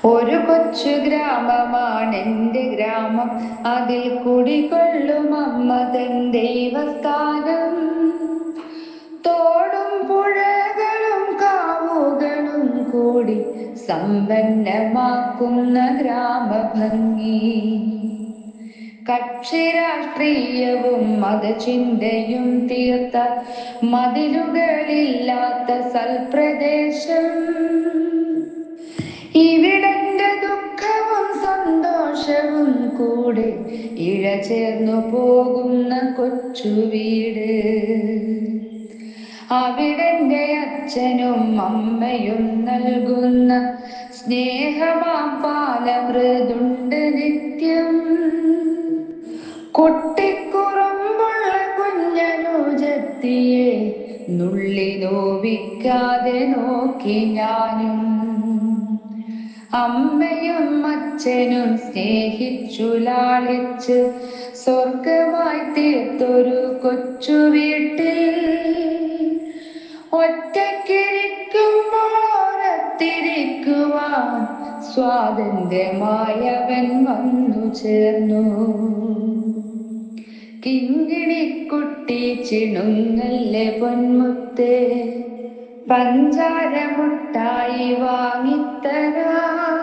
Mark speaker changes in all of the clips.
Speaker 1: ഒരു കൊച്ചു ഗ്രാമമാണെന്റെ ഗ്രാമം, അതിൽ കുടികൊള്ളും അമ്മ തൻ ദൈവസ്ഥാനം. തോടും പുഴകളും കാവുകളും കൂടി സമ്പന്നമാക്കുന്ന ഗ്രാമഭംഗി. കക്ഷി രാഷ്ട്രീയവും മതചിന്തയും തീർത്ത മതിലുകളില്ലാത്ത സൽപ്രദേശം. ഇവിടെന്റെ ദുഃഖവും സന്തോഷവും കൂടെ ഇഴചേർന്നു പോകുന്ന കൊച്ചു വീട്. അവിടെന്റെ അച്ഛനും അമ്മയും നൽകുന്ന സ്നേഹമാം പാലമൃതുണ്ട് നിത്യം. കുട്ടിക്കുറുമ്പുള്ള കുഞ്ഞനുജത്തിയെ നുള്ളി നോവിക്കാതെ നോക്കി ഞാനും. അമ്മയും അച്ഛനും സ്നേഹിച്ചു ലാളിച്ച് സ്വർഗമായി തീർത്തൊരു കൊച്ചു വീട്ടിൽ ഒറ്റയ്ക്കിരിക്കുമ്പോഴത്തിരിക്കുവാൻ സ്വാതന്ത്ര്യമായവൻ വന്നു ചേർന്നു. കിങ്ങിണിക്കുട്ടി ചിണുങ്ങല്ലേ പൊന്മുത്തേ, പഞ്ചാര മുട്ടായി വാങ്ങിത്തരാം.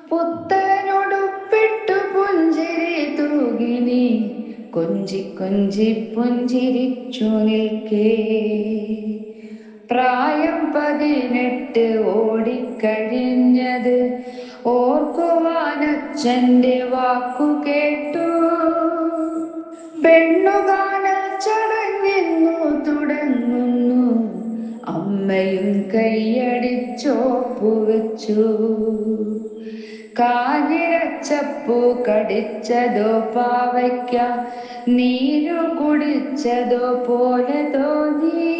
Speaker 1: പുത്തനുടുപ്പിട്ടു പുഞ്ചിരി തൂകിനി കൊഞ്ചി കൊഞ്ചി പുഞ്ചിരിച്ചു നിൽക്കേ. പ്രായം 18 ഓടിക്കഴിഞ്ഞത് ഓർക്കുവാൻ അച്ഛന്റെ വാക്കു കേട്ടു. പെണ്ണുകാണൽ ചടങ്ങിന്നു തുടങ്ങുന്നു, അമ്മയും കൈയടിച്ചോപ്പുവെച്ചു. കാഞ്ഞിരച്ചപ്പൂ കടിച്ചതോ പാവയ്ക്ക നീരു കുടിച്ചതോ പോലെ തോന്നി.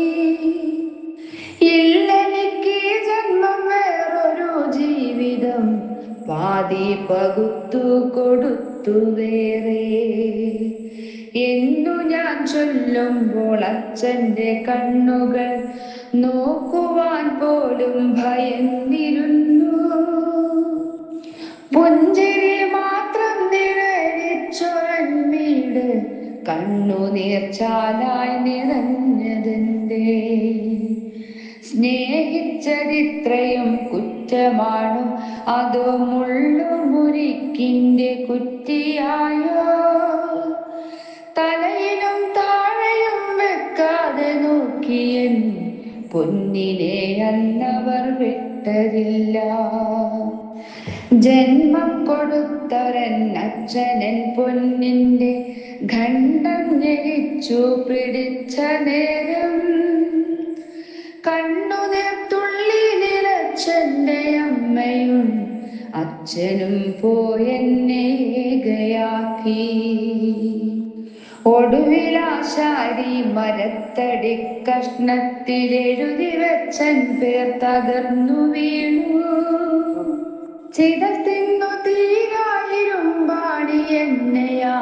Speaker 1: ഇല്ലെനിക്ക് ജന്മം വേറൊരു ജീവിതം, പാതി പകുത്തു കൊടുത്തു വേറെ എന്നു ഞാൻ ചൊല്ലുമ്പോൾ അച്ഛന്റെ കണ്ണുകൾ നോക്കുവാൻ പോലും ഭയന്നിരുന്നു. പുഞ്ചിരി മാത്രം നിഴലിച്ചൊരൻ വീട് കണ്ണുനീർച്ചാലായി നിറഞ്ഞതെന്തേ? സ്നേഹിച്ചതിത്രയും കുറ്റമാണോ, അതോ മുള്ളുമുരിക്കിന്റെ കുറ്റിയായോ? തലയിലും താഴെയും വെക്കാതെ നോക്കിയൻ പൊന്നിനെ അന്നവർ വിട്ടതില്ല. ജന്മം കൊടുത്തവരൻ അച്ഛനൻ പൊന്നിന്റെ ഖണ്ഡം ഞെരിച്ചു പിടിച്ച നേരം കണ്ണുനീർത്തുള്ളി നിലച്ചെന്റെ അമ്മയും അച്ഛനും പോയെന്നെ ഏകയാക്കി. ഒടുവിലാശാരി മരത്തടി കഷ്ണത്തിലെഴുതി വെച്ചൻ പേർ തകർന്നു വീണു. ചിതൽ തിന്നു തീരായിരുമ്പാടി എന്നെയാ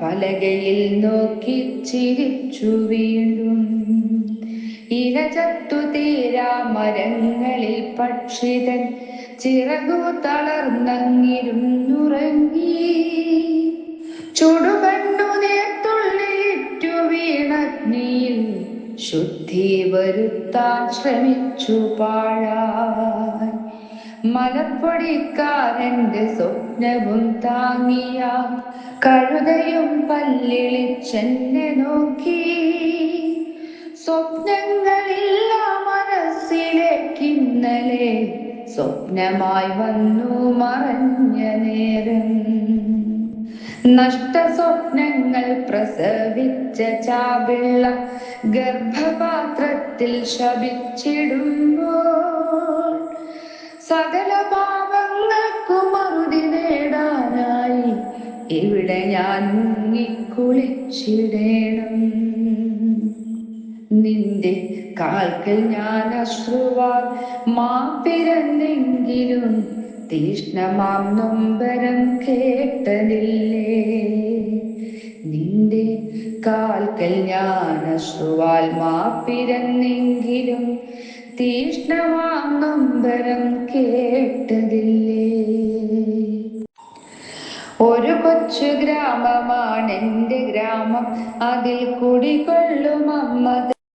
Speaker 1: പലകയിൽ നോക്കി ചിരിച്ചു വീണ്ടും. ഇലചത്തു തീരാ മരങ്ങളിൽ പക്ഷിതൻ ചിറകു തളർന്നങ്ങിരുന്നുറങ്ങി. ചുടുകണ്ണു നേർത്തുള്ളിയിട്ടു വീണഗ്നിയിൽ ശുദ്ധി വരുത്താൻ ശ്രമിച്ചു പാഴായി. മലപ്പൊടിക്കാരന്റെ സ്വപ്നവും താങ്ങിയ കഴുതയും പല്ലിളിച്ചെന്നെ നോക്കി. സ്വപ്നങ്ങളില്ല മനസ്സിലേക്കിന്നലെ സ്വപ്നമായി വന്നു മറഞ്ഞ നേരം. നഷ്ടസ്വപ്നങ്ങൾ പ്രസവിച്ച ചാപിള്ള ഗർഭപാത്രത്തിൽ ശപിച്ചിടുമ്പോൾ സകല പാപങ്ങൾക്കും അറുതി നേടാനായി ഇവിടെ ഞാൻ മുങ്ങിക്കുളിച്ചിടേണം. നിന്റെ കാൽക്കൽ ഞാൻ അശ്രുവാൽ മാപ്പിരന്നെങ്കിലും തീഷ്ണമാം നൊമ്പരം കേട്ടതില്ലേ? നിന്റെ കാൽക്കൽ ഞാൻ അശ്രുവാൽ മാപ്പിരന്നെങ്കിലും തീഷ്ണമാം നൊമ്പരം കേട്ടതില്ലേ? ഒരു കൊച്ചു ഗ്രാമമാണ് എൻ്റെ ഗ്രാമം, അതിൽ കുടികൊള്ളും അമ്മ